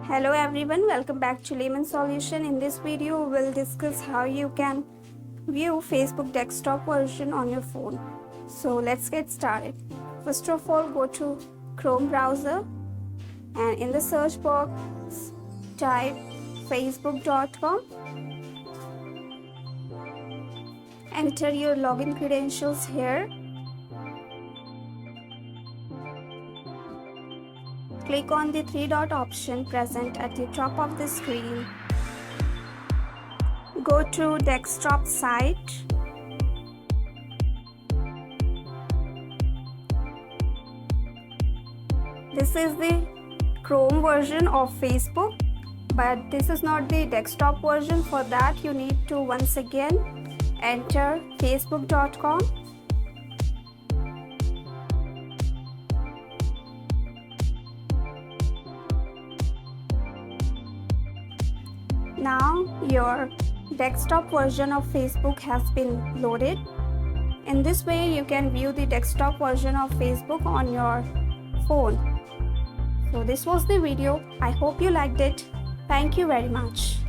Hello everyone, welcome back to Layman Solution. In this video, we'll discuss how you can view Facebook desktop version on your phone. So let's get started. First of all, go to Chrome browser and in the search box, type facebook.com. Enter your login credentials here. Click on the three-dot option present at the top of the screen. Go to desktop site. This is the Chrome version of Facebook, but this is not the desktop version. For that, you need to once again enter facebook.com. Now your desktop version of Facebook has been loaded. In this way, you can view the desktop version of Facebook on your phone. So this was the video. I hope you liked it. Thank you very much.